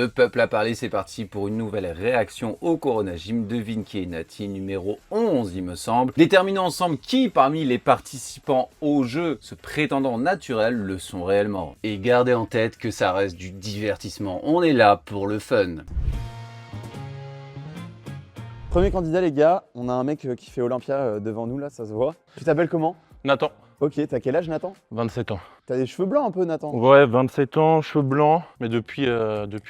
Le peuple a parlé, c'est parti pour une nouvelle réaction au Corona Gym. Devine qui est Nati, numéro 11 il me semble. Déterminons ensemble qui parmi les participants au jeu se prétendant naturels le sont réellement. Et gardez en tête que ça reste du divertissement, on est là pour le fun. Premier candidat les gars, on a un mec qui fait Olympia devant nous là, ça se voit. Tu t'appelles comment? Nathan, Ok, t'as quel âge Nathan? 27 ans. T'as des cheveux blancs un peu Nathan? Ouais, 27 ans, cheveux blancs, mais depuis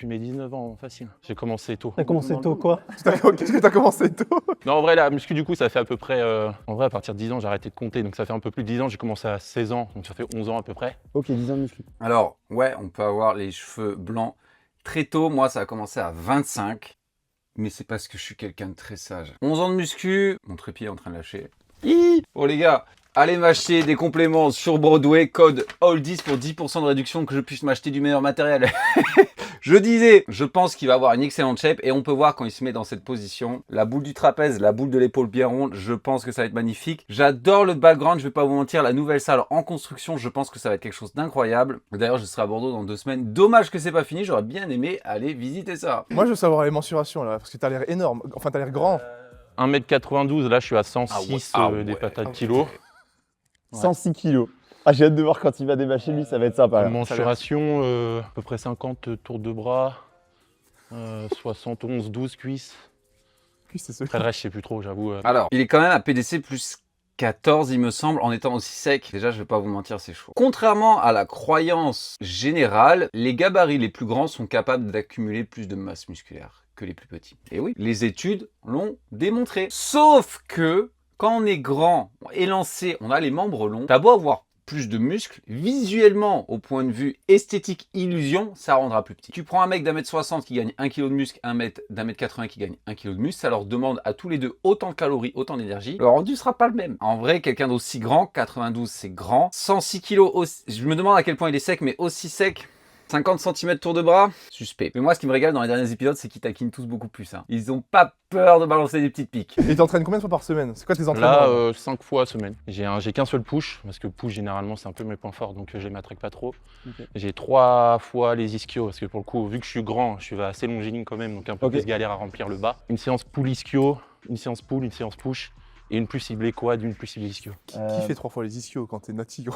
mes 19 ans, facile. J'ai commencé tôt. T'as commencé tôt quoi? Qu'est-ce que t'as commencé tôt? Non, en vrai, la muscu, du coup, ça fait à peu près... En vrai, à partir de 10 ans, j'ai arrêté de compter, donc ça fait un peu plus de 10 ans. J'ai commencé à 16 ans, donc ça fait 11 ans à peu près. Ok, 10 ans de muscu. Alors, ouais, on peut avoir les cheveux blancs très tôt. Moi, ça a commencé à 25. Mais c'est parce que je suis quelqu'un de très sage. 11 ans de muscu, mon trépied est en train de lâcher. Oh les gars, allez m'acheter des compléments sur Broadway, code ALL10 pour 10% de réduction, que je puisse m'acheter du meilleur matériel. Je disais, je pense qu'il va avoir une excellente shape et on peut voir quand il se met dans cette position, la boule du trapèze, la boule de l'épaule bien ronde, je pense que ça va être magnifique. J'adore le background, je vais pas vous mentir, la nouvelle salle en construction, je pense que ça va être quelque chose d'incroyable. D'ailleurs, je serai à Bordeaux dans 2 semaines. Dommage que c'est pas fini, j'aurais bien aimé aller visiter ça. Moi, je veux savoir les mensurations là, parce que t'as l'air énorme. Enfin, t'as l'air grand. 1m92, là, je suis à 106 des patates kilos. 106 kilos. Ah, j'ai hâte de voir quand il va débâcher lui, ça va être sympa. là. Mensuration, à peu près 50 tours de bras, 71, 12 cuisses. Puis c'est ce Après le reste, je sais plus trop, j'avoue. Alors, il est quand même à PDC plus 14, il me semble, en étant aussi sec. Déjà, je vais pas vous mentir, c'est chaud. Contrairement à la croyance générale, les gabarits les plus grands sont capables d'accumuler plus de masse musculaire que les plus petits. Et oui, les études l'ont démontré. Sauf que, quand on est grand, élancé, on a les membres longs, t'as beau avoir plus de muscles, visuellement, au point de vue esthétique, illusion, ça rendra plus petit. Tu prends un mec d'1m60 qui gagne 1 kg de muscle, un mec d'1m80 qui gagne 1 kg de muscle, ça leur demande à tous les deux autant de calories, autant d'énergie. Le rendu sera pas le même. En vrai, quelqu'un d'aussi grand, 92 c'est grand, 106 kg, je me demande à quel point il est sec, mais aussi sec, 50 cm tour de bras, suspect. Mais moi, ce qui me régale dans les derniers épisodes, c'est qu'ils taquinent tous beaucoup plus. Hein. Ils ont pas peur de balancer des petites piques. Et t'entraînes combien de fois par semaine? C'est quoi tes entraînements? Là, 5 fois semaine. J'ai qu'un seul push, parce que push, généralement, c'est un peu mes points forts, donc je les m'attraque pas trop. Ok. J'ai 3 fois les ischios, parce que pour le coup, vu que je suis grand, je suis assez longiligne quand même, donc un peu Ok. plus galère à remplir le bas. Une séance pull ischio, une séance pull, une séance push, et une plus ciblée quad, une plus ciblée ischio. Qui fait 3 fois les ischios quand t'es nati?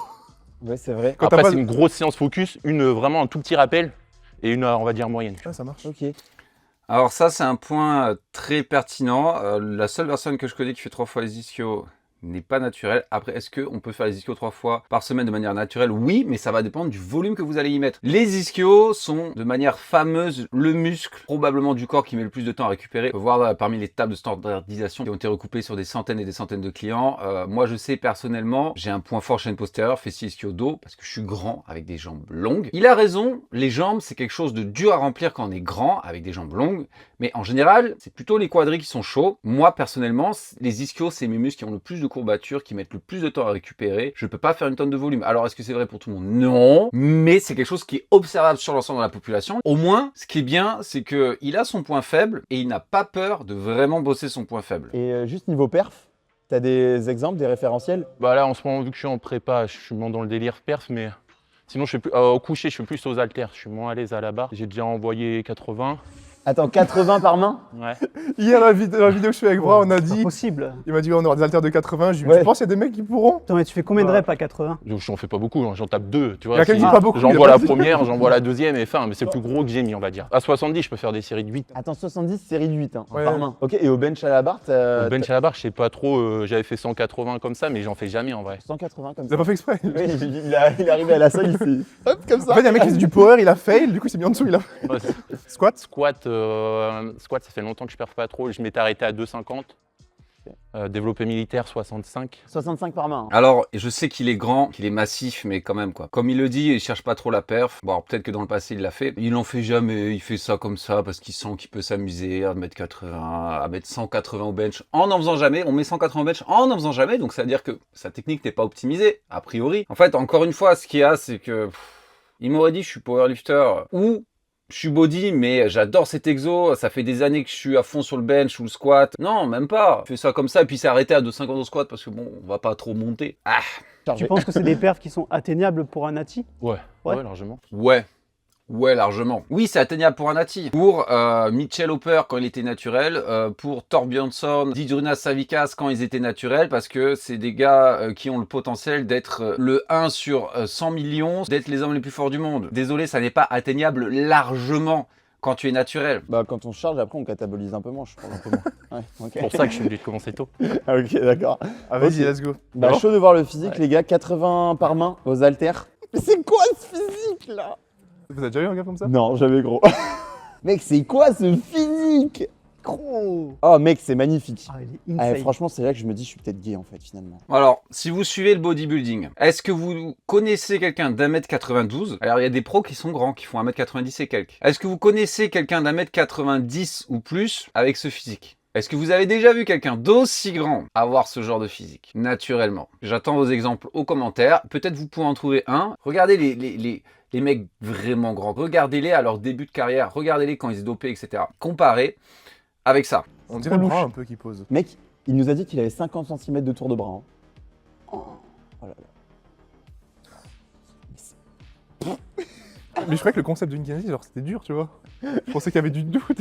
Ouais, c'est vrai. Quand t'as Après, pas c'est de- une grosse séance focus, vraiment un tout petit rappel, et une, on va dire, moyenne. Ah, ça marche. Ok. Alors ça, c'est un point très pertinent. La seule personne que je connais qui fait 3 fois les ischios n'est pas naturelle. Après, est-ce qu'on peut faire les ischios 3 fois par semaine de manière naturelle? Oui, mais ça va dépendre du volume que vous allez y mettre. Les ischios sont de manière fameuse le muscle probablement du corps qui met le plus de temps à récupérer. On peut voir parmi les tables de standardisation qui ont été recoupées sur des centaines et des centaines de clients. Moi, je sais personnellement, j'ai un point fort chaîne postérieure, fessier, ischio, dos, parce que je suis grand avec des jambes longues. Il a raison, les jambes, c'est quelque chose de dur à remplir quand on est grand avec des jambes longues. Mais en général, c'est plutôt les quadris qui sont chauds. Moi, personnellement, les ischios, c'est mes muscles qui ont le plus de courbature, qui mettent le plus de temps à récupérer. Je peux pas faire une tonne de volume. Alors, est-ce que c'est vrai pour tout le monde? Non. Mais c'est quelque chose qui est observable sur l'ensemble de la population. Au moins, ce qui est bien, c'est qu'il a son point faible et il n'a pas peur de vraiment bosser son point faible. Et juste niveau perf, t'as des exemples, des référentiels? Bah là, en ce moment, vu que je suis en prépa, je suis moins dans le délire perf, mais sinon, je suis plus, au coucher, je suis plus aux haltères. Je suis moins à l'aise à la barre. J'ai déjà envoyé 80. Attends, 80 par main? Ouais. Hier, la vidéo que je fais avec Bra, on a C'est dit. impossible. Il m'a dit, ouais, on aura des haltères de 80. Je lui ai dit, Ouais. tu penses qu'il y a des mecs qui pourront? Attends, mais tu fais combien de reps à 80? Donc, j'en fais pas beaucoup, hein, j'en tape 2. Tu Il y vois, a quelqu'un si qui dit pas beaucoup. il j'envoie a la pas dit. première, j'envoie la deuxième et fin, mais c'est le plus gros que j'ai mis, on va dire. À 70, je peux faire des séries de 8. Attends, 70, série de 8 hein, Ouais. par main. Ok, et au bench à la barre, t'as Au bench à la barre, je sais pas trop, j'avais fait 180 comme ça, mais j'en fais jamais en vrai. 180 comme T'as ça. pas fait exprès. Oui, il est arrivé à la salle, il s'est... Hop, comme En ça. fait, il y a un mec qui faisait du power, il a fail, du coup, il s'est mis en dessous, il a Ouais, squat. squat, ça fait longtemps que je perds pas trop, je m'étais arrêté à 2,50. Développé militaire, 65. 65 par main. hein. Alors, je sais qu'il est grand, qu'il est massif, mais quand même quoi. Comme il le dit, il cherche pas trop la perf. Bon, alors, peut-être que dans le passé il l'a fait. Il en fait jamais, il fait ça comme ça parce qu'il sent qu'il peut s'amuser à mettre 80, à mettre 180 au bench en faisant jamais. On met 180 au bench en faisant jamais, donc ça veut dire que sa technique n'est pas optimisée, a priori. En fait, encore une fois, ce qu'il y a, c'est que il m'aurait dit je suis powerlifter ou je suis body, mais j'adore cet exo. Ça fait des années que je suis à fond sur le bench ou le squat. Non, même pas. Je fais ça comme ça, et puis c'est arrêté à 2,50 au squat parce que bon, on va pas trop monter. Ah, Tu penses que c'est des perfs qui sont atteignables pour un nati? Ouais, Ouais. ouais, largement. ouais. Ouais, largement. Oui, c'est atteignable pour un natif. Pour Mitchell Hopper quand il était naturel, pour Thorbjornsson, Zydrunas Savikas quand ils étaient naturels, parce que c'est des gars qui ont le potentiel d'être le 1 sur 100 millions, d'être les hommes les plus forts du monde. Désolé, ça n'est pas atteignable largement quand tu es naturel. Bah, quand on se charge, après, on catabolise un peu moins, je pense. Un peu moins. Ouais, ok. C'est pour ça que je suis obligé de commencer tôt. Ah, ok, d'accord. Ah, vas-y, Ok. let's go. Bah, Bon. chaud de voir le physique, les gars. 80 par main aux haltères. Mais c'est quoi ce physique, là? Vous avez déjà eu un gars comme ça? Non, jamais gros. Mec, c'est quoi ce physique? Gros. Oh, mec, c'est magnifique. Ah, il est Ah, insane. franchement, c'est là que je me dis, je suis peut-être gay, en fait, finalement. Alors, si vous suivez le bodybuilding, est-ce que vous connaissez quelqu'un d'1m92? Alors, il y a des pros qui sont grands, qui font 1m90 et quelques. Est-ce que vous connaissez quelqu'un d'1m90 ou plus avec ce physique? Est-ce que vous avez déjà vu quelqu'un d'aussi grand avoir ce genre de physique, naturellement? J'attends vos exemples aux commentaires. Peut-être vous pouvez en trouver un. Regardez les mecs vraiment grands. Regardez-les à leur début de carrière. Regardez-les quand ils se dopaient, etc. Comparez avec ça. On dirait le bras un peu qui pose. Mec, il nous a dit qu'il avait 50 cm de tour de bras. Hein. Oh là là. Mais je croyais que le concept d'une kinésie, genre c'était dur, tu vois. Je pensais qu'il y avait du doute.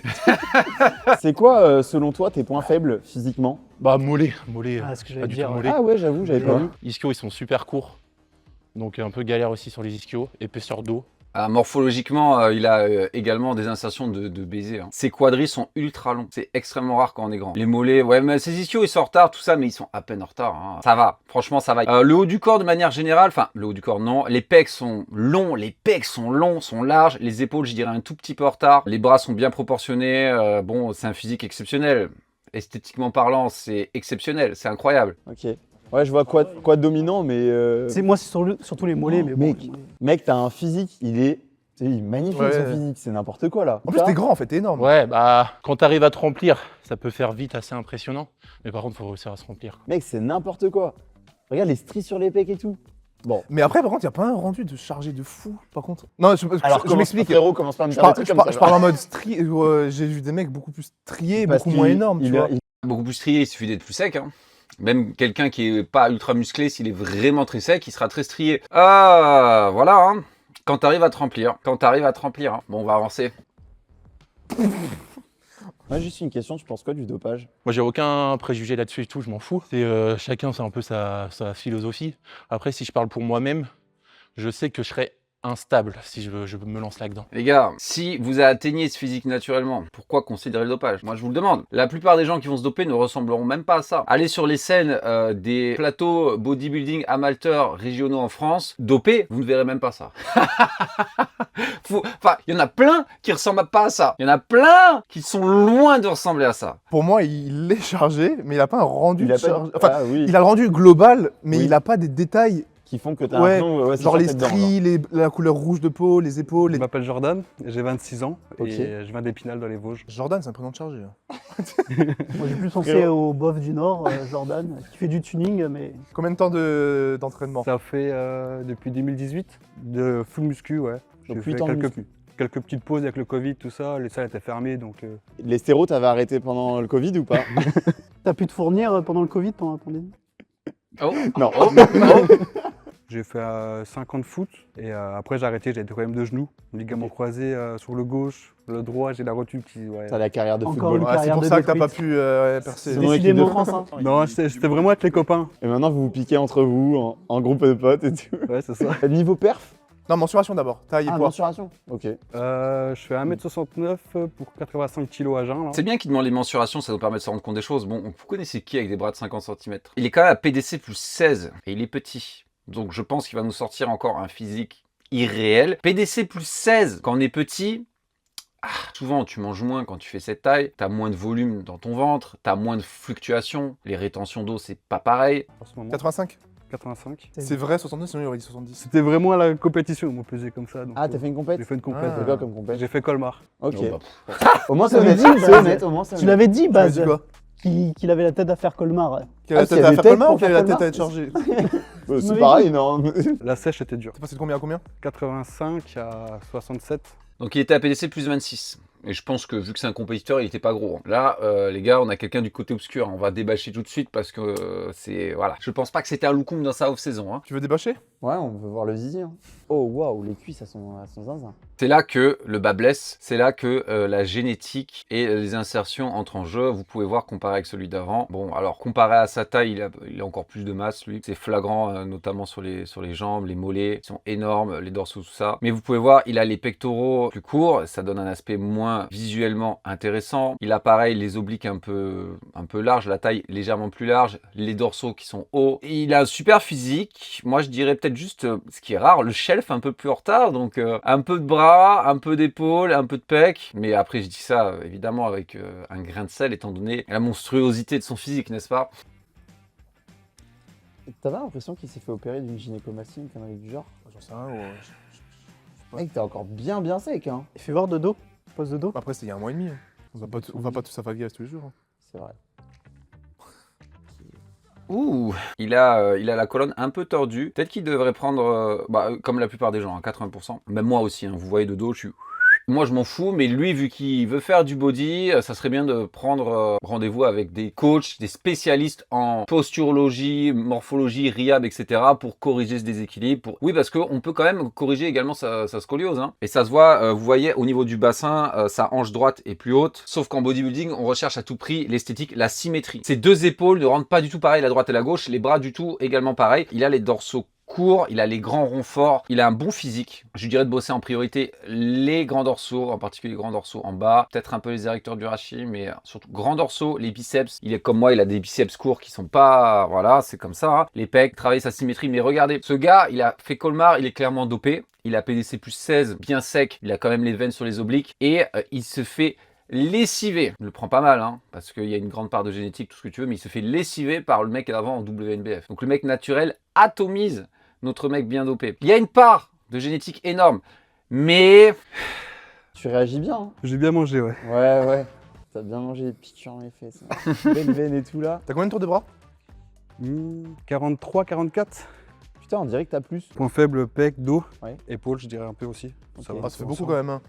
C'est quoi, selon toi, tes points faibles physiquement? Bah, mollet. Ah, ce que Pas j'allais du dire. tout Ouais. mollet. Ah ouais, j'avoue, j'avais pas Ouais. vu. Ischios, ils sont super courts. Donc un peu galère aussi sur les ischios. Épaisseur d'eau. Morphologiquement, il a également des insertions de baiser. Hein. Ses quadris sont ultra longs. C'est extrêmement rare quand on est grand. Les mollets, ouais, mais ses ischios, ils sont en retard, tout ça, mais ils sont à peine en retard. Hein. Ça va, franchement, ça va. Le haut du corps, de manière générale, enfin, le haut du corps, non. Les pecs sont longs, sont larges. Les épaules, je dirais, un tout petit peu en retard. Les bras sont bien proportionnés. Bon, c'est un physique exceptionnel. Esthétiquement parlant, c'est exceptionnel. C'est incroyable. Ok. Ouais, je vois quoi de dominant, mais. Moi, c'est surtout les mollets, mais bon. Mec, les mollets. mec, t'as un physique, il est magnifique Ouais. son physique, c'est n'importe quoi là. En plus, t'es grand en fait, t'es énorme. Ouais, bah, quand t'arrives à te remplir, ça peut faire vite assez impressionnant. Mais par contre, faut réussir à se remplir, quoi. Mec, c'est n'importe quoi. Regarde les stries sur les pecs et tout. Bon. Mais après, par contre, il n'y a pas un rendu de chargé de fou, par contre. Non, je m'explique. Frérot, commence pas à me Je faire des parle, trucs je comme parle- ça. je parle en mode strié. J'ai vu des mecs beaucoup plus striés, Parce beaucoup moins qu'il- énormes, tu il vois. a- il- Beaucoup plus strié, il suffit d'être plus sec. Hein. Même quelqu'un qui est pas ultra musclé, s'il est vraiment très sec, il sera très strié. Ah, voilà. Hein. Quand t'arrives à te remplir. Hein. Bon, on va avancer. Moi, juste une question, tu penses quoi du dopage? Moi, j'ai aucun préjugé là-dessus et tout, je m'en fous. Chacun, c'est un peu sa philosophie. Après, si je parle pour moi-même, je sais que je serais instable si je me lance là-dedans. Les gars, si vous atteignez ce physique naturellement, pourquoi considérer le dopage? Moi, je vous le demande. La plupart des gens qui vont se doper ne ressembleront même pas à ça. Allez sur les scènes des plateaux bodybuilding amateurs régionaux en France, dopés, vous ne verrez même pas ça. Enfin, il y en a plein qui ressemblent pas à ça. Il y en a plein qui sont loin de ressembler à ça. Pour moi, il est chargé, mais il a pas un rendu Il a de pas- charge. Enfin, Ah oui, il a le rendu global, mais Oui. il a pas des détails. qui font que t'as Ouais, l'impression, c'est Genre sûr, les t'es dedans, stries, la couleur rouge de peau, les épaules. Je m'appelle Jordan, j'ai 26 ans Ok. et je viens d'Épinal dans les Vosges. Jordan, c'est un prénom de chargé. Moi, j'ai plus pensé Frérot. au bof du Nord, Jordan, qui fait du tuning, mais Combien de temps d'entraînement? Ça fait depuis 2018 de full muscu, ouais. J'ai Donc fait 8 ans de muscu. quelques petites pauses avec le Covid, tout ça, les salles étaient fermées donc. Les stéros, t'avais arrêté pendant le Covid ou pas? t'as pu te fournir pendant le Covid, pendant la pandémie? Oh, Non. oh, J'ai fait 5 ans de foot et après j'ai arrêté, j'ai des problèmes de genoux, ligament croisé sur le gauche, le droit, j'ai la rotule qui. Ouais. T'as la carrière de Encore football. une Ouais, c'est carrière pour de ça que t'as pas détruite. pu percer. C'est dans l'équipe de Décidément. France, hein. Non, c'était vraiment avec les copains. Et maintenant, vous vous piquez entre vous, en groupe de potes et tout. Ouais, c'est ça. Niveau perf? Non, mensuration d'abord. Taille et Ah, poids. mensuration. Ok. Je fais 1m69 pour 85 kg à jeun. Là. C'est bien qu'il demande les mensurations, ça nous permet de se rendre compte des choses. Bon, vous connaissez qui avec des bras de 50 cm? Il est quand même à PDC plus 16 et il est petit. Donc je pense qu'il va nous sortir encore un physique irréel. PDC plus 16 quand on est petit, souvent tu manges moins quand tu fais cette taille, t'as moins de volume dans ton ventre, t'as moins de fluctuations, les rétentions d'eau c'est pas pareil. En ce moment. 85. 85. C'est vrai, 62, sinon il aurait dit 70. C'était vraiment à la compétition, ils m'ont pesé comme ça. Donc, Ah, t'as fait une compète? J'ai fait une compète. C'est quoi comme compète? J'ai fait Colmar. Ok. Donc, bah, Au moins, c'est Tu l'avais honnête. dit, C'est Baz. honnête, au moins, c'est Tu honnête. l'avais dit, Tu m'as Baz, dit quoi? qu'il avait la tête à faire Colmar. Qu'il a la s'il tête y a à des faire têtes Colmar ou pour qu'il a la faire tête à être chargé? C'est m'avais pareil, non? La sèche était dure. T'es passé de combien à combien? 85 à 67. donc il était à PDC plus 26. Et je pense que vu que c'est un compétiteur, il était pas gros. Là, les gars, on a quelqu'un du côté obscur. On va débâcher tout de suite parce que c'est... Voilà. Je pense pas que c'était un loukoum dans sa off-saison. Hein. Tu veux débâcher? Ouais, on veut voir le zizi. Hein. Oh waouh, les cuisses, elles sont zinzin. C'est là que le bas blesse, c'est là que la génétique et les insertions entrent en jeu. Vous pouvez voir comparé avec celui d'avant. Bon, alors comparé à sa taille, il a encore plus de masse, lui. C'est flagrant, notamment sur les jambes, les mollets, ils sont énormes, les dorsaux, tout ça. Mais vous pouvez voir, il a les pectoraux plus courts, ça donne un aspect moins visuellement intéressant. Il a pareil les obliques un peu larges, la taille légèrement plus large, les dorsaux qui sont hauts. Et il a un super physique. Moi, je dirais peut-être juste, ce qui est rare, le shelf un peu plus en retard, donc un peu de bras, un peu d'épaule, un peu de pec. Mais après, je dis ça évidemment avec un grain de sel, étant donné la monstruosité de son physique, n'est-ce pas? T'avais l'impression qu'il s'est fait opérer d'une gynécomastie, une connerie du genre? J'en sais rien. Mec, t'es encore bien sec, hein. Il fait voir de dos, pose de dos. Après, c'était il y a 1 mois et demi. Hein. On va pas tous s'affaguer tous les jours. Hein. C'est vrai. Ouh, il a la colonne un peu tordue. Peut-être qu'il devrait prendre, comme la plupart des gens, hein, 80%. Même moi aussi, hein, vous voyez de dos, je suis... Moi, je m'en fous, mais lui, vu qu'il veut faire du body, ça serait bien de prendre rendez-vous avec des coachs, des spécialistes en posturologie, morphologie, rehab, etc. pour corriger ce déséquilibre. Oui, parce qu'on peut quand même corriger également sa scoliose. Hein. Et ça se voit, vous voyez, au niveau du bassin, sa hanche droite est plus haute. Sauf qu'en bodybuilding, on recherche à tout prix l'esthétique, la symétrie. Ces deux épaules ne rendent pas du tout pareil, la droite et la gauche. Les bras, du tout, également pareil. Il a les dorsaux court, il a les grands ronds forts, il a un bon physique. Je lui dirais de bosser en priorité les grands dorsaux, en particulier les grands dorsaux en bas, peut-être un peu les érecteurs du rachis, mais surtout grands dorsaux, les biceps. Il est comme moi, il a des biceps courts qui sont pas... Voilà, c'est comme ça. Hein. Les pecs, travailler sa symétrie. Mais regardez, ce gars, il a fait Colmar, il est clairement dopé. Il a PDC plus 16, bien sec. Il a quand même les veines sur les obliques. Et il se fait... lessivé, je le prends pas mal, hein, parce qu'il y a une grande part de génétique, tout ce que tu veux, mais il se fait lessiver par le mec d'avant en WNBF. Donc le mec naturel atomise notre mec bien dopé. Il y a une part de génétique énorme, mais... Tu réagis bien, hein. J'ai bien mangé, ouais. Ouais. T'as bien mangé les piqûres dans les fesses. Hein. Belle veine et tout là. T'as combien de tours de bras? 43, 44. Putain, on dirait que t'as plus. Point faible, pec, dos, Ouais. épaule, je dirais un peu aussi. Ça Ok. va, Ah, ça fait beaucoup quand même. Hein.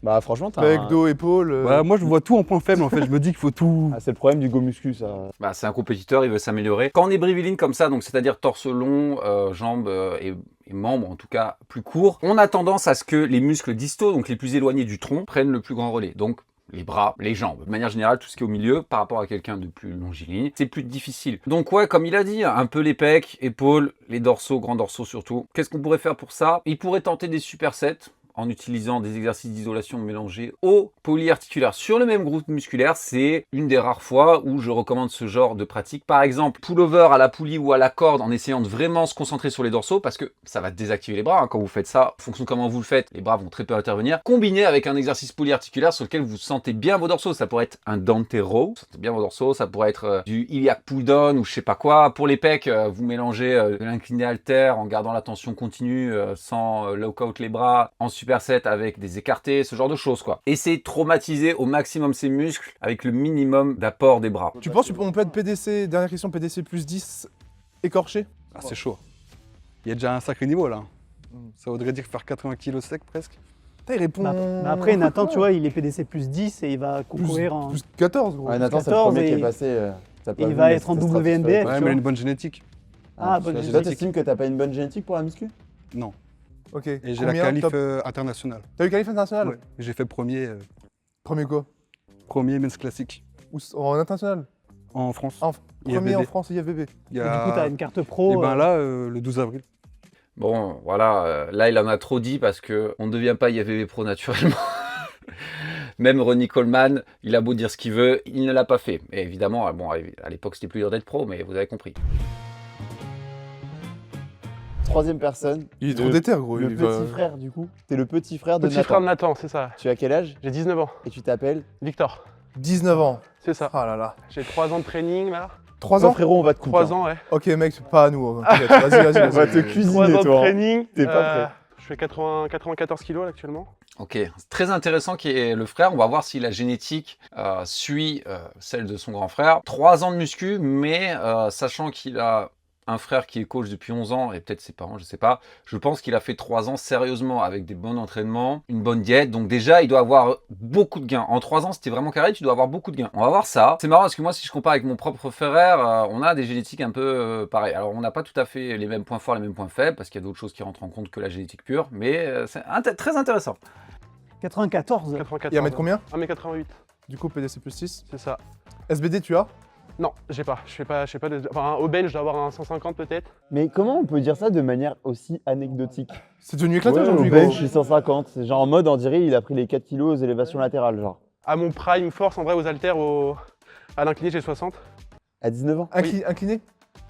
Bah franchement, t'as Pec, un... dos, épaule. Ouais, moi je vois tout en point faible en fait, je me dis qu'il faut tout. Ah, c'est le problème du go muscu, ça. Bah, c'est un compétiteur, il veut s'améliorer. Quand on est briviline comme ça, donc c'est-à-dire torse long, jambes et membres en tout cas plus courts, on a tendance à ce que les muscles distaux, donc les plus éloignés du tronc, prennent le plus grand relais. Donc les bras, les jambes. De manière générale, tout ce qui est au milieu, par rapport à quelqu'un de plus longiligne, c'est plus difficile. Donc ouais, comme il a dit, un peu les pecs, épaules, les dorsaux, grands dorsaux surtout. Qu'est-ce qu'on pourrait faire pour ça? Il pourrait tenter des supersets en utilisant des exercices d'isolation mélangés au polyarticulaire sur le même groupe musculaire. C'est une des rares fois où je recommande ce genre de pratique. Par exemple, pull-over à la poulie ou à la corde en essayant de vraiment se concentrer sur les dorsaux parce que ça va désactiver les bras. Hein. Quand vous faites ça, en fonction de comment vous le faites, les bras vont très peu intervenir. Combiné avec un exercice polyarticulaire sur lequel vous sentez bien vos dorsaux. Ça pourrait être un Dante row, vous sentez bien vos dorsaux. Ça pourrait être du iliac pull down ou je sais pas quoi. Pour les pecs, vous mélangez de l'incliné halter en gardant la tension continue sans lock-out les bras. En superset avec des écartés, ce genre de choses quoi. Essayez de traumatiser au maximum ses muscles avec le minimum d'apport des bras. Tu penses qu'on peut être PDC, dernière question, PDC plus 10 écorché? Ah, c'est chaud. Il y a déjà un sacré niveau là. Ça voudrait dire faire 80 kg sec presque. Putain, il répond. Mais après, Nathan, tu vois, il est PDC plus 10 et il va concourir en. Plus 14 gros. Ouais, Nathan, c'est le 14 premier qui et- est passé. T'as pas il vu, va mais être en c'était WNBF. stratosphérique. Ouais, tu mais il vois. a une bonne génétique. Ah, bonne Toi, génétique. t'estimes que t'as pas une bonne génétique pour la muscu? Non. Ok. Et j'ai la Combien, qualif top internationale. T'as eu qualif international? Ouais. J'ai fait premier, Premier quoi? premier men's classique En international? en France. Premier IFBB. en France, IFBB. Il y Et a... du coup, t'as une carte pro. Et ben là, le 12 avril. Bon, voilà, là il en a trop dit parce que on ne devient pas IFBB Pro naturellement. Même Ronnie Coleman, il a beau dire ce qu'il veut, il ne l'a pas fait. Et évidemment, bon, à l'époque c'était plus dur d'être pro, mais vous avez compris. Troisième personne. Il est trop Le- déter gros. Le il petit va- frère du coup. T'es le petit frère de Petit Nathan. frère de Nathan, c'est ça. Tu as quel âge? J'ai 19 ans. Et tu t'appelles? Victor, 19 ans. c'est ça. Ah là là. J'ai 3 ans de training là. 3 Non ans? frérot, on va te couper. 3 ans, ouais. Ok mec, pas à nous. Hein. T'inquiète. Vas-y. On va te 3 cuisiner ans de toi. hein. training. T'es pas prêt. Je fais 94 kilos là, actuellement. Ok, c'est très intéressant qui est le frère. On va voir si la génétique suit celle de son grand frère. 3 ans de muscu, mais sachant qu'il a un frère qui est coach depuis 11 ans, et peut-être ses parents, je sais pas. Je pense qu'il a fait 3 ans sérieusement avec des bons entraînements, une bonne diète. Donc déjà, il doit avoir beaucoup de gains. En 3 ans, si t'es vraiment carré, tu dois avoir beaucoup de gains. On va voir ça. C'est marrant parce que moi, si je compare avec mon propre frère, on a des génétiques un peu pareilles. Alors, on n'a pas tout à fait les mêmes points forts, les mêmes points faibles, parce qu'il y a d'autres choses qui rentrent en compte que la génétique pure. Mais c'est très intéressant. 94. 94. Et 1 mètre combien 1m88, Du coup, PDC plus 6. c'est ça. SBD, tu as? Non, j'ai pas. Je fais pas de... Enfin, au bench, je dois avoir un 150 peut-être. Mais comment on peut dire ça de manière aussi anecdotique? C'est devenu éclaté Ouais, aujourd'hui, au bench, gros. je suis 150. C'est genre en mode, on dirait, il a pris les 4 kilos aux élévations latérales, genre. À mon prime force, en vrai, aux haltères, à l'incliné, j'ai 60. À 19 ans. Incliné?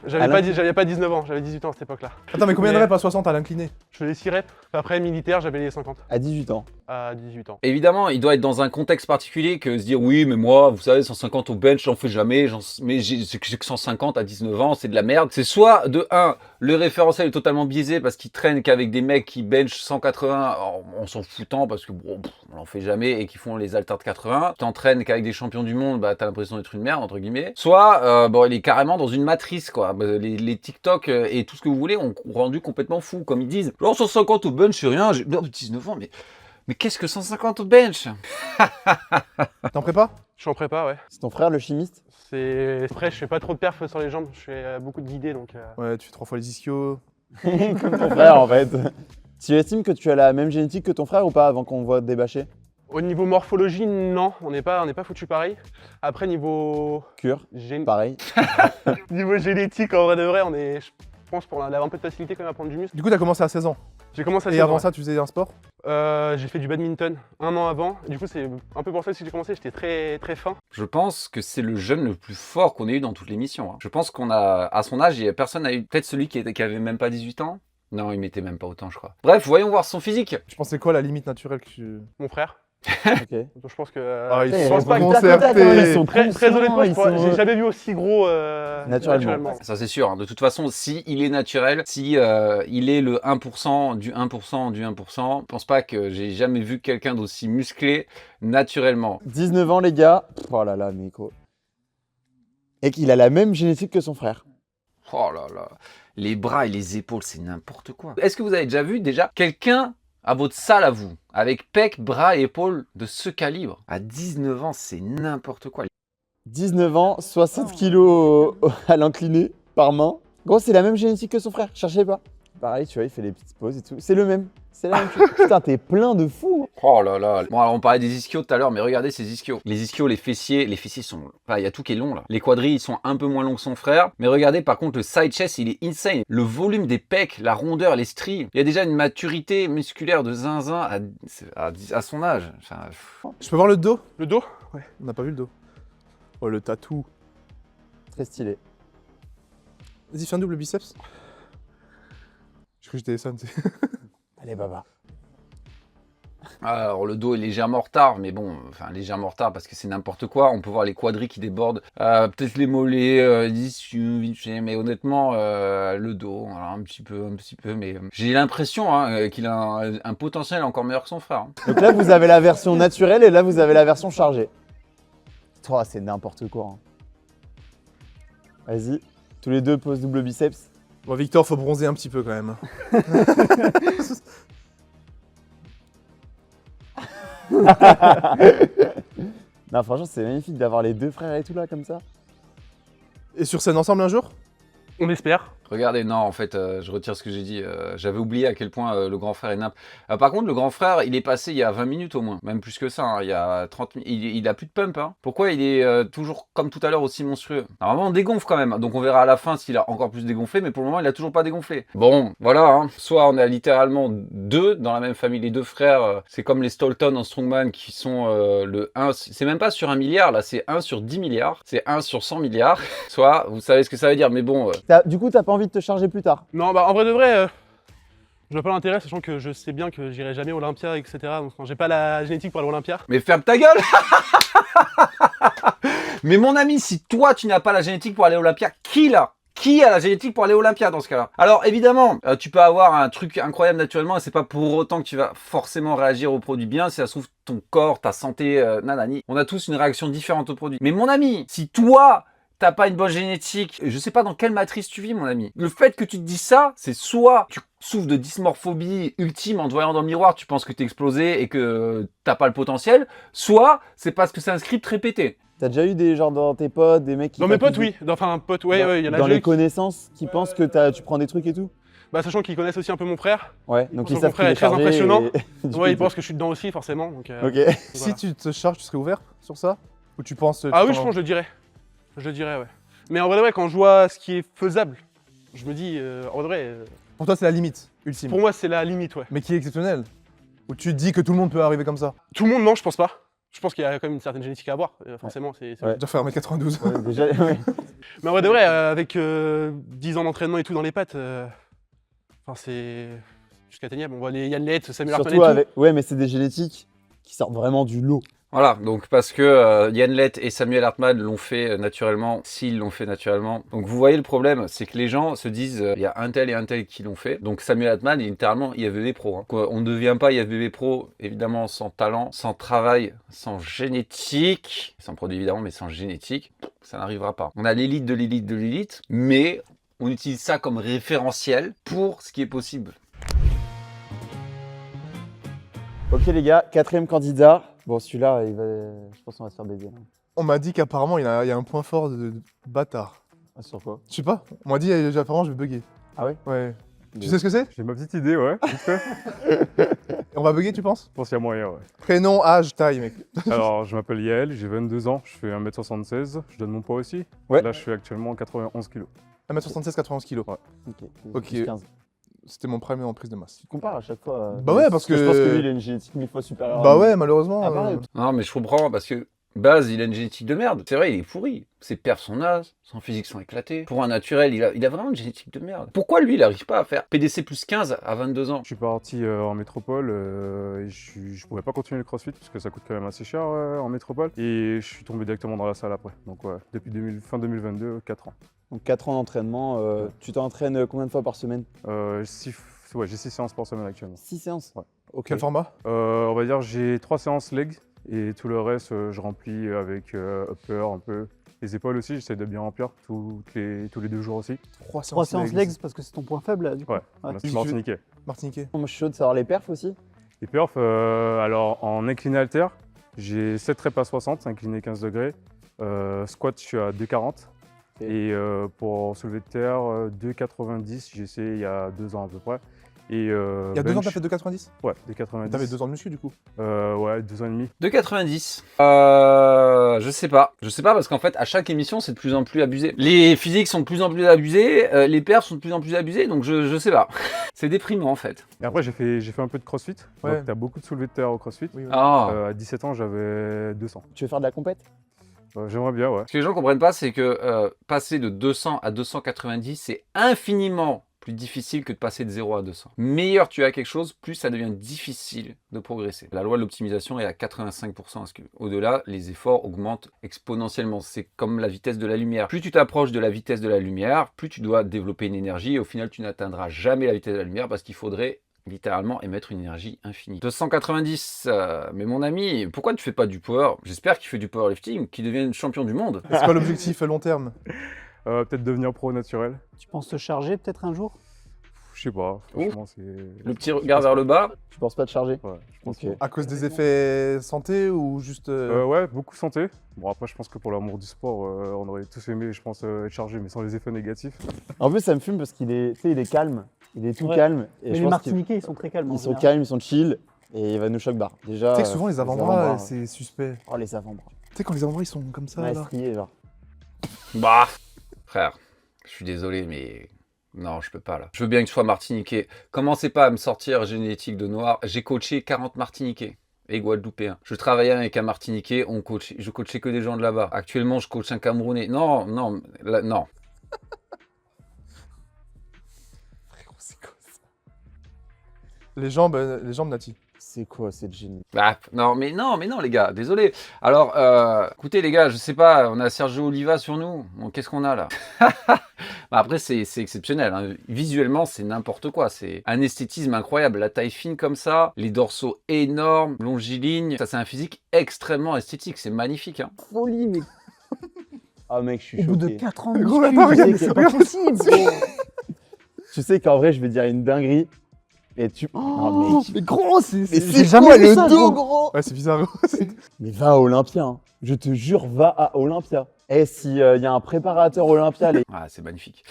J'avais pas 19 ans, j'avais 18 ans à cette époque-là. Attends, mais combien de Mais- reps à 60 à l'incliné? Je faisais 6 reps. Après, militaire, j'avais les 50 À 18 ans. à 18 ans. Évidemment, il doit être dans un contexte particulier que se dire oui, mais moi, vous savez, 150 au bench, j'en fais jamais, mais j'ai que 150 à 19 ans, c'est de la merde. C'est soit de 1, le référentiel est totalement biaisé parce qu'il traîne qu'avec des mecs qui bench 180 en s'en foutant parce que bon, on n'en fait jamais et qui font les haltères de 80. T'entraînes qu'avec des champions du monde, bah t'as l'impression d'être une merde entre guillemets. Soit bon, il est carrément dans une matrice quoi. Bah, les TikTok et tout ce que vous voulez ont rendu complètement fou comme ils disent. Genre 150 au bench, c'est rien. J'ai 19 ans, mais qu'est-ce que 150 au bench? T'es en prépa? Je suis en prépa, ouais. C'est ton frère le chimiste? Après, je fais pas trop de perf sur les jambes, je fais beaucoup de guidés donc. Ouais, tu fais 3 fois les ischios. Comme ton frère en fait. Tu estimes que tu as la même génétique que ton frère ou pas avant qu'on voit te débâcher? Au niveau morphologie, non, on n'est pas foutu pareil. Après, niveau Cure, pareil. niveau génétique, en vrai de vrai, je pense pour avoir un peu de facilité quand même à prendre du muscle. Du coup, t'as commencé à 16 ans. J'ai commencé à Et 16 avant ans, ça, tu faisais un sport? j'ai fait du badminton 1 an avant. Du coup, c'est un peu pour ça que j'ai commencé, j'étais très très fin. Je pense que c'est le jeune le plus fort qu'on ait eu dans toute l'émission. Hein. Je pense qu'on a, à son âge, personne n'a eu, peut-être celui qui avait même pas 18 ans. Non, il mettait même pas autant, je crois. Bref, voyons voir son physique. Tu pensais quoi la limite naturelle que tu... Mon frère. Ok. Donc, je pense que. Ah, ils Eh, je pense pas que concertés. Ils sont très conscients, honnêtement, ils sont- j'ai jamais vu aussi gros Naturellement. Ça c'est sûr. Hein. De toute façon, si il est naturel, si il est le 1% du 1% du 1%, je pense pas que j'ai jamais vu quelqu'un d'aussi musclé naturellement. 19 ans les gars. Oh là là, mais quoi. Et qu'il a la même génétique que son frère. Oh là là. Les bras et les épaules, c'est n'importe quoi. Est-ce que vous avez déjà vu déjà quelqu'un à votre salle à vous, avec pec, bras et épaules de ce calibre? À 19 ans, c'est n'importe quoi. 19 ans, 60 kilos à l'incliné par main. Gros, c'est la même génétique que son frère, cherchez pas. Pareil, tu vois, il fait des petites pauses et tout. C'est le même. C'est la même chose. Putain, t'es plein de fous. Oh là là. Bon, alors on parlait des ischios tout à l'heure, mais regardez ces ischios. Les ischios, les fessiers sont... Enfin, il y a tout qui est long là. Les quadrilles, ils sont un peu moins longs que son frère. Mais regardez, par contre, le side chest, il est insane. Le volume des pecs, la rondeur, les stries. Il y a déjà une maturité musculaire de zinzin à son âge. Enfin, Je peux voir le dos? Le dos. On n'a pas vu le dos. Oh, le tatou. Très stylé. Vas-y, fais un double biceps. Je crois que j'étais Son. Allez, baba. alors le dos est légèrement en retard, mais bon, enfin légèrement en retard parce que c'est n'importe quoi. On peut voir les quadris qui débordent, peut-être les mollets, vite fait, mais honnêtement, le dos, voilà, un petit peu, mais j'ai l'impression qu'il a un potentiel encore meilleur que son frère. Hein. Donc là, vous avez la version naturelle et là, vous avez la version chargée. Oh, c'est n'importe quoi. Hein. Vas-y, tous les deux pose double biceps. Bon, Victor, faut bronzer un petit peu quand même. Non, franchement, c'est magnifique d'avoir les deux frères et tout là, comme ça. Et sur scène ensemble un jour? On espère. Regardez, non, en fait, je retire ce que j'ai dit. J'avais oublié à quel point le grand frère est nimp. Par contre, le grand frère, il est passé il y a 20 minutes au moins. Même plus que ça, hein, il y a 30 minutes. Il a plus de pump. Hein. Pourquoi il est toujours, comme tout à l'heure, aussi monstrueux? Normalement, on dégonfle quand même. Donc, on verra à la fin s'il a encore plus dégonflé. Mais pour le moment, il a toujours pas dégonflé. Bon, voilà. Hein. Soit on a littéralement deux dans la même famille. Les deux frères, c'est comme les Stolton en Strongman qui sont le 1. C'est même pas sur 1 milliard. Là, c'est 1 sur 10 milliards. C'est 1 sur 100 milliards. Soit, vous savez ce que ça veut dire. Mais bon... Du coup, t'as pas envie de te charger plus tard? Non, bah en vrai de vrai, je vois pas l'intérêt, sachant que je sais bien que j'irai jamais Olympia, etc. Donc j'ai pas la génétique pour aller à Olympia. Mais ferme ta gueule. Mais mon ami, si toi tu n'as pas la génétique pour aller à Olympia, qui l'a? Qui a la génétique pour aller à Olympia dans ce cas-là? Alors évidemment, tu peux avoir un truc incroyable naturellement et c'est pas pour autant que tu vas forcément réagir au produit bien. Si ça se trouve ton corps, ta santé, nanani. On a tous une réaction différente au produit. Mais mon ami, si toi t'as pas une bonne génétique. Je sais pas dans quelle matrice tu vis, mon ami. Le fait que tu te dis ça, c'est soit tu souffres de dysmorphobie ultime en te voyant dans le miroir, tu penses que t'es explosé et que t'as pas le potentiel, soit c'est parce que c'est un script répété. T'as déjà eu des genre dans tes potes, des mecs qui Dans mes potes, t'accusent oui. Enfin, potes, ouais, il y en a dans déjà les eu. connaissances qui pensent que tu prends des trucs et tout. Bah, sachant qu'ils connaissent aussi un peu mon frère. Ouais, donc Son ils savent frère qu'il est très chargé impressionnant. et- du coup, Ouais, ils pensent que je suis dedans aussi, forcément. Donc, Ok. Si voilà. tu te charges, tu serais ouvert sur ça? Ou tu penses. Ah oui, je pense que je le dirais. Je le dirais, ouais. Mais en vrai, de vrai, quand je vois ce qui est faisable, je me dis, en vrai, de vrai, Pour toi, c'est la limite ultime. pour moi, c'est la limite, ouais. Mais qui est exceptionnelle. Où tu te dis que tout le monde peut arriver comme ça. Tout le monde, non, je pense pas. Je pense qu'il y a quand même une certaine génétique à avoir. Forcément, c'est. Ouais. Déjà faire 1m92. Ouais, déjà, ouais. Mais en vrai, de vrai, avec 10 ans d'entraînement et tout dans les pattes, enfin, c'est jusqu'à atteignable. On voit les Yann Lett, Samuel Hartmann et Surtout tout. avec. Ouais, mais c'est des génétiques qui sortent vraiment du lot. Voilà, donc parce que Yann Lett et Samuel Hartmann l'ont fait naturellement, s'ils l'ont fait naturellement. Donc vous voyez le problème, c'est que les gens se disent, il y a un tel et un tel qui l'ont fait. Donc Samuel Hartmann est littéralement IFBB Pro. Hein. On ne devient pas IFBB Pro, évidemment, sans talent, sans travail, sans génétique, sans produit évidemment, mais sans génétique, ça n'arrivera pas. On a l'élite de l'élite de l'élite, mais on utilise ça comme référentiel pour ce qui est possible. Ok les gars, 4e candidat. Bon celui-là, je pense qu'on va se faire baiser. Là. On m'a dit qu'apparemment, il y a un point fort de bâtard. Ah, sur quoi? Je sais pas. On m'a dit, apparemment, je vais bugger. Ah ouais? Ouais. Tu sais ce que c'est? J'ai ma petite idée, ouais. vite fait. On va bugger, tu penses? Je pense qu'il y a moyen, ouais. Prénom, âge, taille, mec. Alors, je m'appelle Yael, j'ai 22 ans, je fais 1m76, je donne mon poids aussi. Ouais. Là, je suis actuellement 91 kg. 1m76, 91 kg. Ok. Plus 15. C'était mon premier en prise de masse. Tu compares à chaque fois. Bah ouais, parce Je pense que- que lui, il a une génétique 1000 fois supérieure. Bah ouais, malheureusement. Ah, pareil. Non, mais je comprends parce que Baz, il a une génétique de merde. C'est vrai, il est pourri. Ses perfs sont nazes, son physique sont éclatés. Pour un naturel, il a vraiment une génétique de merde. Pourquoi lui, il n'arrive pas à faire PDC plus 15 à 22 ans? Je suis parti en métropole et je pourrais pas continuer le crossfit parce que ça coûte quand même assez cher en métropole. Et je suis tombé directement dans la salle après. Donc ouais, depuis fin 2022, 4 ans. Donc 4 ans d'entraînement. Tu t'entraînes combien de fois par semaine? Ouais, j'ai 6 séances par semaine actuellement. 6 séances. Ouais. Ok. Quel format? On va dire j'ai 3 séances legs et tout le reste je remplis avec upper un peu. Les épaules aussi, j'essaie de bien remplir tous les 2 jours aussi. 3 3 séances legs parce que c'est ton point faible, là, du coup. Ouais, Ouais. là, je suis martiniquais. Martiniquais. Moi, je suis chaud de savoir les perfs aussi. Les perfs, alors en incliné halter, j'ai 7 reps à 60, incliné 15 degrés. Squat, je suis à 2,40. Ok. Et pour soulever de terre, 2,90, j'ai essayé il y a 2 ans à peu près. Et Il y a 2 ans, bench, t'as fait 2,90? Ouais, 2,90. T'avais 2 ans de muscu, du coup. Ouais, 2 ans et demi. 2,90. Je sais pas. Je sais pas parce qu'en fait, à chaque émission, c'est de plus en plus abusé. Les physiques sont de plus en plus abusés, les perfs sont de plus en plus abusés, donc je sais pas. C'est déprimant en fait. Et après, j'ai fait un peu de crossfit. Ouais. Donc, t'as beaucoup de soulevé de terre au crossfit. Oui, oui. Ah. À 17 ans, j'avais 200. Tu veux faire de la compète? J'aimerais bien, ouais. Ce que les gens comprennent pas, c'est que passer de 200 à 290, c'est infiniment plus difficile que de passer de 0 à 200. Meilleur tu as quelque chose, plus ça devient difficile de progresser. La loi de l'optimisation est à 85%, parce que au-delà, les efforts augmentent exponentiellement. C'est comme la vitesse de la lumière. Plus tu t'approches de la vitesse de la lumière, plus tu dois développer une énergie, et au final, tu n'atteindras jamais la vitesse de la lumière, parce qu'il faudrait littéralement émettre une énergie infinie. 290, mais mon ami, pourquoi tu fais pas du power? J'espère qu'il fait du powerlifting, qu'il devienne champion du monde. C'est quoi l'objectif long terme? Peut-être devenir pro naturel. Tu penses te charger peut-être un jour? Je sais pas, franchement, c'est... Le petit regard vers le bas. Tu penses pas te charger? Ouais, je pense Ok. À cause des effets santé ou juste. Ouais, beaucoup santé. Bon, après, je pense que pour l'amour du sport, on aurait tous aimé, je pense, être chargé, mais sans les effets négatifs. En plus, ça me fume parce qu'il est, tu sais, il est calme. Il est tout Ouais. calme. Et Mais je les pense qu'ils Martiniquais, ils sont très calmes. en ils sont général. calmes, ils sont chill. Et il va nous choc barre. Déjà. Tu sais que souvent les avant-bras, avant-bras. c'est suspect. Oh, les avant-bras. Tu sais, quand les avant-bras ils sont comme ça, là. Maestrier, genre. Bah, frère, je suis désolé, mais non, je peux pas là. Je veux bien que tu sois martiniquais. Commencez pas à me sortir génétique de noir. J'ai coaché 40 martiniquais et guadeloupéens. Je travaillais avec un martiniquais, je coachais que des gens de là-bas. Actuellement, je coach un Camerounais. Non, non, non. C'est quoi ça? Les jambes, Nati. C'est quoi cette génie? Bah, non, les gars, désolé. Alors, écoutez, les gars, je sais pas, on a Sergio Oliva sur nous. Bon, qu'est-ce qu'on a là? Bah, après, c'est exceptionnel. Hein. Visuellement, c'est n'importe quoi. C'est un esthétisme incroyable. La taille fine comme ça, les dorsaux énormes, longilignes. Ça, c'est un physique extrêmement esthétique. C'est magnifique. Hein. Folie, mais. Ah mec, je suis Au bout de choqué. 4 ans de Gros, muscu, attends, je sais regarde, que c'est pas regarde. possible, gros. Tu sais qu'en vrai, je vais dire une dinguerie. Et tu. Oh, mec. Mais gros, Mais j'ai c'est jamais quoi vu le ça, dos, gros. gros? Ouais, c'est bizarre. Mais va à Olympia. Hein. Je te jure, va à Olympia. Eh, si y a un préparateur Olympia, les. Ah, c'est magnifique.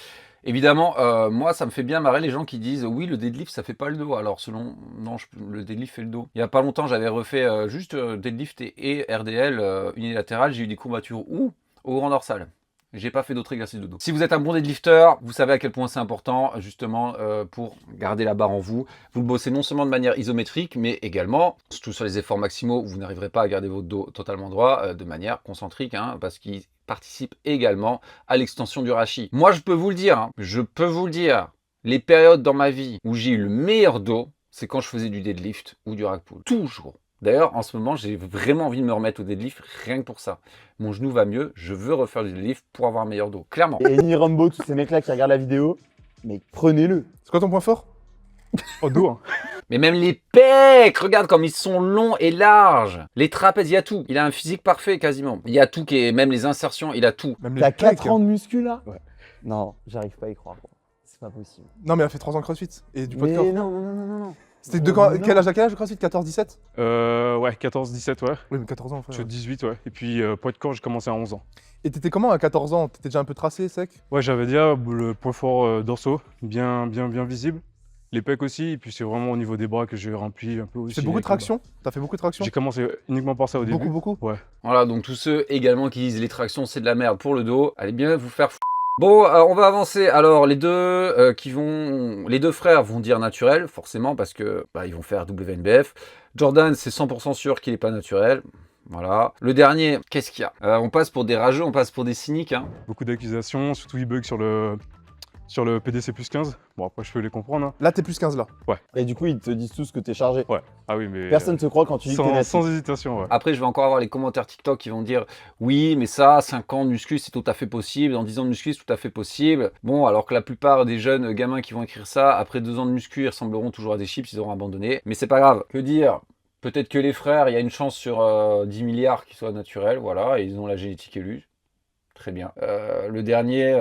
Évidemment, moi, ça me fait bien marrer les gens qui disent oui, le deadlift, ça fait pas le dos. Alors, selon. Non, le deadlift fait le dos. Il y a pas longtemps, j'avais refait juste deadlift et RDL unilatéral. J'ai eu des courbatures où au grand dorsal. J'ai pas fait d'autres exercices de dos. Si vous êtes un bon deadlifter, vous savez à quel point c'est important, justement, pour garder la barre en vous. Vous le bossez non seulement de manière isométrique, mais également, surtout sur les efforts maximaux, vous n'arriverez pas à garder votre dos totalement droit de manière concentrique, hein, parce qu'il participe également à l'extension du rachis. Moi, je peux vous le dire, les périodes dans ma vie où j'ai eu le meilleur dos, c'est quand je faisais du deadlift ou du rack pull. Toujours. D'ailleurs, en ce moment, j'ai vraiment envie de me remettre au deadlift, rien que pour ça. Mon genou va mieux, je veux refaire du deadlift pour avoir un meilleur dos, clairement. Et Eni Rambo, tous ces mecs-là qui regardent la vidéo, mais prenez-le. C'est quoi ton point fort? Au dos, hein. Mais même les pecs, regarde comme ils sont longs et larges. Les trapèzes, il y a tout. Il a un physique parfait quasiment. Il y a tout, même les insertions, il a tout. Même les T'as pecs. 4 ans de muscu là? Ouais. Non, j'arrive pas à y croire. Gros. C'est pas possible. Non, mais elle a fait 3 ans de crossfit. Et du poids de Mais corps. non, non, non, non, non. C'était de quand, quel âge à quel âge le crossfit? 14, 17? Ouais, 14, 17, ouais. Oui, mais 14 ans, Je frère. suis 18, ouais. Et puis, poids de corps, j'ai commencé à 11 ans. Et t'étais comment à 14 ans? T'étais déjà un peu tracé, sec? Ouais, j'avais déjà le point fort dorsaux, bien visible. Les pecs aussi, et puis c'est vraiment au niveau des bras que j'ai rempli un peu aussi. Tu fais beaucoup de avec le bas. traction? T'as fait beaucoup de traction? J'ai commencé uniquement par ça au début. Beaucoup. Ouais. Voilà, donc tous ceux également qui disent les tractions c'est de la merde pour le dos, allez bien vous faire Bon, on va avancer. Alors, les deux frères vont dire naturel, forcément, parce que ils vont faire WNBF. Jordan, c'est 100% sûr qu'il n'est pas naturel. Voilà. Le dernier, qu'est-ce qu'il y a? On passe pour des rageux, on passe pour des cyniques. Hein. Beaucoup d'accusations, surtout ils bug sur le PDC plus 15. Bon, après, je peux les comprendre. Hein. Là, t'es plus 15 là. Et du coup, ils te disent tous que t'es chargé. Ouais. Ah oui, mais. Personne te croit quand tu dis que t'es natif. sans hésitation, ouais. Après, je vais encore avoir les commentaires TikTok qui vont dire oui, mais ça, 5 ans de muscu, c'est tout à fait possible. Dans 10 ans de muscu, c'est tout à fait possible. Bon, alors que la plupart des jeunes gamins qui vont écrire ça, après 2 ans de muscu, ils ressembleront toujours à des chips, ils auront abandonné. Mais c'est pas grave. Que dire? Peut-être que les frères, il y a une chance sur 10 milliards qu'ils soient naturels, voilà, et ils ont la génétique élue. Très bien. Le dernier,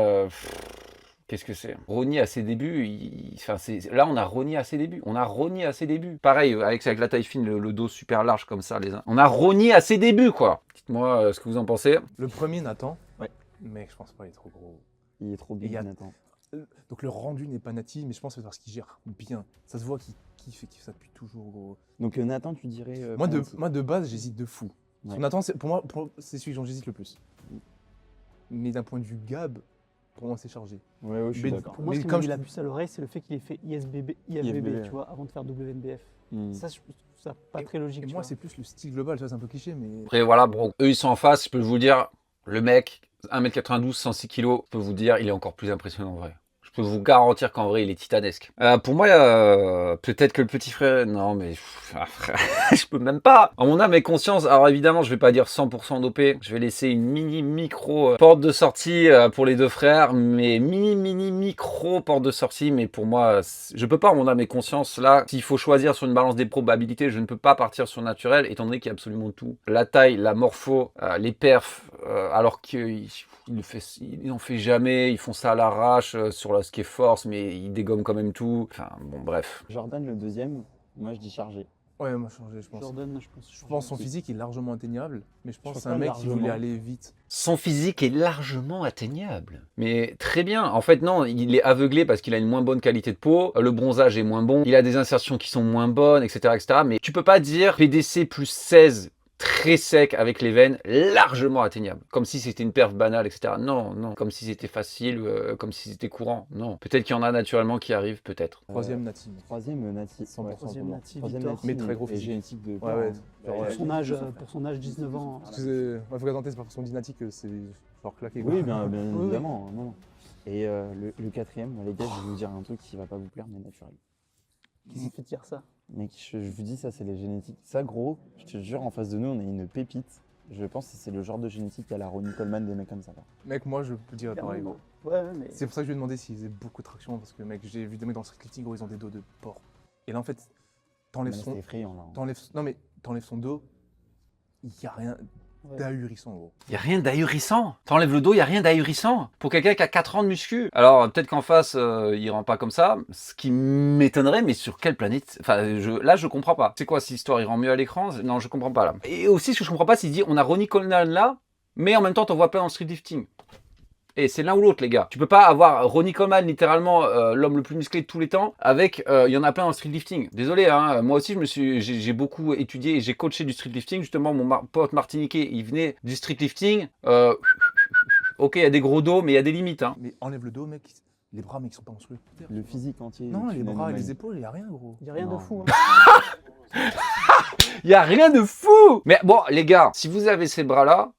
qu'est-ce que c'est? Rogner à ses débuts, là on a rogné à ses débuts. Pareil, avec la taille fine, le dos super large comme ça, on a rogné à ses débuts, quoi. Dites-moi ce que vous en pensez. Le premier, Nathan. Ouais. Mec, je pense pas, il est trop gros. Il est trop Il y big, a- Nathan. Donc le rendu n'est pas natif, mais je pense que c'est parce qu'il gère bien. Ça se voit qu'il kiffe et qu'il s'appuie toujours, gros. Donc Nathan, tu dirais. Moi de base, j'hésite de fou. Parce que Ouais. Nathan, pour moi, c'est celui dont j'hésite le plus. Mais d'un point de vue Gab, pour moi, c'est chargé. Ouais, je suis Mais- d'accord. Pour moi, Mais ce qui comme m'a mis je- la puce à l'oreille, c'est le fait qu'il ait fait IFBB, IFBB, tu vois, avant de faire WNBF. Hmm. Ça, je trouve ça pas très logique. Et tu moi, vois. c'est plus le style global, tu vois, c'est un peu cliché, mais. Après voilà, bro, eux ils sont en face, je peux vous dire, le mec, 1m92, 106 kg, je peux vous dire, il est encore plus impressionnant en vrai. Je peux vous garantir qu'en vrai, il est titanesque. Pour moi, peut-être que le petit frère... Non, mais... frère, je peux même pas. En mon âme et conscience, alors évidemment, je vais pas dire 100% dopé. Je vais laisser une mini-micro porte de sortie pour les deux frères. Mais mini-micro porte de sortie. Mais pour moi, je peux pas, en mon âme et conscience, là, s'il faut choisir sur une balance des probabilités, je ne peux pas partir sur naturel, étant donné qu'il y a absolument tout. La taille, la morpho, les perfs, alors qu'ils n'en fait jamais, ils font ça à l'arrache sur ce qui est force, mais ils dégomment quand même tout. Enfin, bon, bref. Jordan, le deuxième, moi je dis chargé. Ouais, moi, changé, je pense. Jordan, Je pense que son physique est largement atteignable, mais je pense que Je c'est sais un pas mec qui largement. voulait aller vite. Son physique est largement atteignable. Mais très bien. En fait, non, il est aveuglé parce qu'il a une moins bonne qualité de peau. Le bronzage est moins bon. Il a des insertions qui sont moins bonnes, etc., etc. Mais tu peux pas dire PDC plus 16 très sec avec les veines, largement atteignable. Comme si c'était une perf banale, etc. Non, non. Comme si c'était facile, comme si c'était courant. Non. Peut-être qu'il y en a naturellement qui arrivent, peut-être. Troisième natif. Troisième Nati. 100%. Troisième Nati, Troisième Victor. Nati, Mais très gros et physique. génétique de. Ouais, ouais. Genre, Pour son âge, 19 ans. Parce que faut présenter, c'est pas pour son dynamique que c'est fort claqué. quoi. Oui, bien Oui, évidemment. Non. Et le quatrième, les gars, je vais vous dire un truc qui va pas vous plaire, mais naturel. Qui s'est fait dire ça? Mec, je vous dis, ça, c'est les génétiques. Ça, gros, je te jure, en face de nous, on a une pépite. Je pense que c'est le genre de génétique à la Ronnie Coleman, des mecs comme ça. Quoi. Mec, moi, je peux dire pareil. gros. Ouais, mais. C'est pour ça que je lui ai demandé s'ils faisaient beaucoup de traction, parce que, mec, j'ai vu des mecs dans le street gros, ils ont des dos de porc. Et là, en fait, t'enlèves Mais son. C'est effrayant, là. Non, mais t'enlèves son dos, il y a rien. Ouais. ahurissant, gros. Il n'y a rien d'ahurissant. T'enlèves le dos, il n'y a rien d'ahurissant. Pour quelqu'un qui a 4 ans de muscu. Alors, peut-être qu'en face, il rend pas comme ça. Ce qui m'étonnerait, mais sur quelle planète? Enfin, là, je comprends pas. C'est quoi cette histoire? Il rend mieux à l'écran? Non, je comprends pas là. Et aussi, ce que je comprends pas, c'est qu'il dit on a Ronnie Coleman là, mais en même temps, t'en vois plein dans le street lifting. Et c'est l'un ou l'autre, les gars. Tu peux pas avoir Ronnie Coleman, littéralement l'homme le plus musclé de tous les temps, avec il y en a plein en street lifting. Désolé, hein, moi aussi j'ai beaucoup étudié et j'ai coaché du street lifting. Justement, mon pote martiniquais, il venait du street lifting. Ok, il y a des gros dos, mais il y a des limites. Hein. Mais enlève le dos, mec. Les bras, mec, ils sont pas monstrueux. Le physique entier. Non, est les une bras et anomalie. les épaules, il y a rien, gros. Il n'y a rien Non. de fou. Hein. Il y a rien de fou. Mais bon, les gars, si vous avez ces bras-là,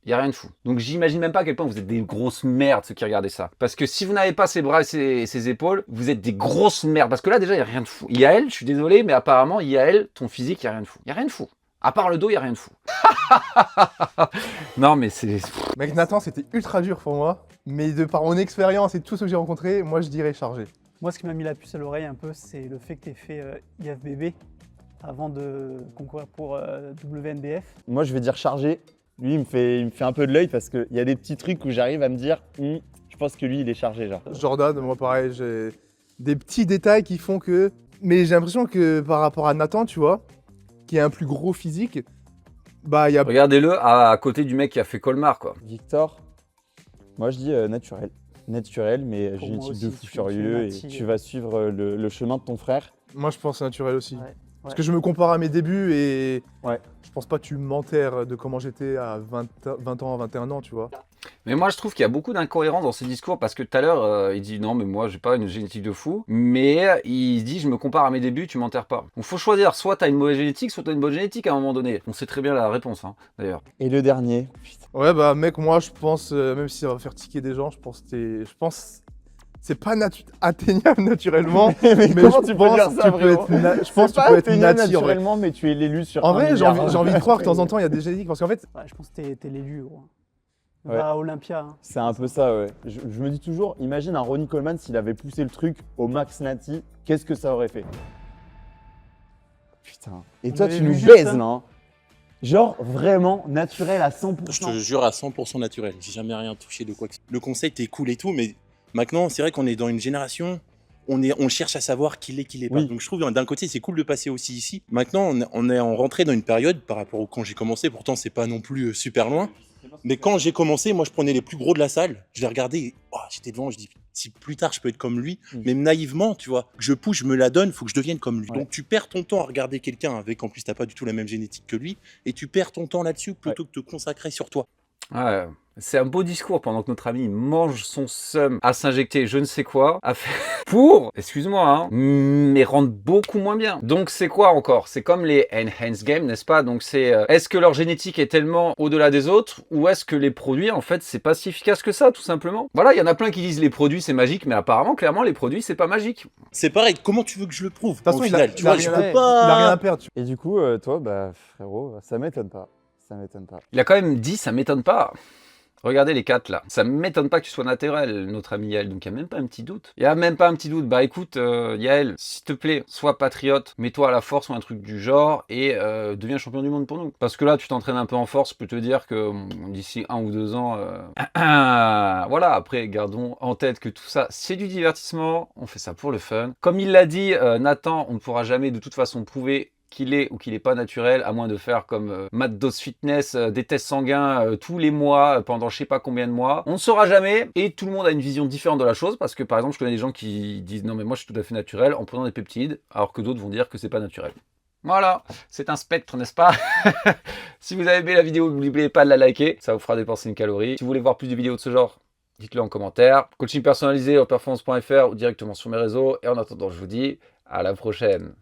il n'y a rien de fou. Donc j'imagine même pas à quel point vous êtes des grosses merdes ceux qui regardent ça. Parce que si vous n'avez pas ces bras et ces épaules, vous êtes des grosses merdes. Parce que là déjà, il n'y a rien de fou. Yael, je suis désolé, mais apparemment, Yael, ton physique, il n'y a rien de fou. Il n'y a rien de fou. À part le dos, il n'y a rien de fou. Non, mais c'est... Mec, Nathan, c'était ultra dur pour moi. Mais de par mon expérience et tout ce que j'ai rencontré, moi, je dirais chargé. Moi, ce qui m'a mis la puce à l'oreille un peu, c'est le fait que tu aies fait IFBB avant de concourir pour WNBF. Moi, je vais dire chargé. Lui, il me fait un peu de l'œil parce qu'il y a des petits trucs où j'arrive à me dire, je pense que lui, il est chargé, genre. Jordan, moi, pareil, j'ai des petits détails qui font que... Mais j'ai l'impression que par rapport à Nathan, tu vois, qui a un plus gros physique, bah, il y a... Regardez-le à côté du mec qui a fait Colmar, quoi. Victor, moi, je dis naturel. Naturel, mais Pour moi génétique aussi, de fou tu es furieux et nati, tu vas suivre le chemin de ton frère. Moi, je pense naturel aussi. Ouais. Parce que je me compare à mes débuts et Ouais. je pense pas que tu m'enterres de comment j'étais à 20 ans, à 21 ans, tu vois. Mais moi, je trouve qu'il y a beaucoup d'incohérences dans ses discours parce que tout à l'heure, il dit non, mais moi, j'ai pas une génétique de fou. Mais il dit, je me compare à mes débuts, tu m'enterres pas. Donc, faut choisir. Soit t'as une mauvaise génétique, soit t'as une bonne génétique à un moment donné. On sait très bien la réponse, hein, d'ailleurs. Et le dernier, putain. Ouais, bah, mec, moi, je pense, même si ça va faire tiquer des gens, je pense c'est pas atteignable naturellement. mais comment je tu peux pense dire que ça, tu peux vraiment être je pense C'est que tu pas peux être atteignable nati, en vrai. naturellement, mais tu es l'élu sur En un vrai, milliard. j'ai envie de croire que de temps en temps, il y a des génétiques. Parce qu'en fait, Ouais, je pense que t'es l'élu, gros. Ouais. Va à Olympia. Hein. C'est un peu ça, ouais. Je me dis toujours, imagine un Ronnie Coleman s'il avait poussé le truc au max nati, qu'est-ce que ça aurait fait? Putain. Et On toi, avait tu vu nous juste baises, ça. là. Hein. Genre, vraiment naturel à 100%. Je te jure à 100% naturel. J'ai jamais rien touché de quoi que ce soit. Le concept est cool et tout, mais maintenant, c'est vrai qu'on est dans une génération, on cherche à savoir qui l'est pas. Oui. Donc je trouve d'un côté, c'est cool de passer aussi ici. Maintenant, on est en rentrée dans une période par rapport au quand j'ai commencé. Pourtant, c'est pas non plus super loin. Mais quand j'ai commencé, moi, je prenais les plus gros de la salle. Je les regardais, et, oh, j'étais devant, je dis, si plus tard je peux être comme lui, mais naïvement, tu vois, je pousse, je me la donne, faut que je devienne comme lui. Ouais. Donc tu perds ton temps à regarder quelqu'un avec, en plus, t'as pas du tout la même génétique que lui, et tu perds ton temps là-dessus plutôt que de te consacrer sur toi. Ouais, c'est un beau discours pendant que notre ami mange son seum à s'injecter je ne sais quoi, à faire pour, excuse-moi, hein, mais rendre beaucoup moins bien. Donc c'est quoi encore? C'est comme les enhanced games, n'est-ce pas? Donc c'est, est-ce que leur génétique est tellement au-delà des autres, ou est-ce que les produits, en fait, c'est pas si efficace que ça, tout simplement? Voilà, il y en a plein qui disent les produits c'est magique, mais apparemment, clairement, les produits c'est pas magique. C'est pareil, comment tu veux que je le prouve? de toute façon, Au il a final, tu vois, je rien à- peux il a rien à pas. perdre. Et du coup, toi, bah, frérot, ça m'étonne pas. Ça m'étonne pas. Il a quand même dit, ça m'étonne pas. Regardez les 4 là. Ça m'étonne pas que tu sois naturel, notre ami Yael. Donc il n'y a même pas un petit doute. Il n'y a même pas un petit doute. Bah écoute, Yael, s'il te plaît, sois patriote, mets-toi à la force ou un truc du genre et deviens champion du monde pour nous. Parce que là, tu t'entraînes un peu en force. Je peux te dire que d'ici 1 ou 2 ans, voilà. Après, gardons en tête que tout ça, c'est du divertissement. On fait ça pour le fun. Comme il l'a dit, Nathan, on ne pourra jamais de toute façon prouver qu'il est ou qu'il n'est pas naturel, à moins de faire comme Matt Dose Fitness, des tests sanguins tous les mois, pendant je sais pas combien de mois. On ne saura jamais, et tout le monde a une vision différente de la chose, parce que par exemple, je connais des gens qui disent non mais moi je suis tout à fait naturel en prenant des peptides, alors que d'autres vont dire que c'est pas naturel. Voilà, c'est un spectre, n'est-ce pas? Si vous avez aimé la vidéo, n'oubliez pas de la liker, ça vous fera dépenser une calorie. Si vous voulez voir plus de vidéos de ce genre, dites-le en commentaire. Coaching personnalisé au performance.fr ou directement sur mes réseaux, et en attendant, je vous dis à la prochaine.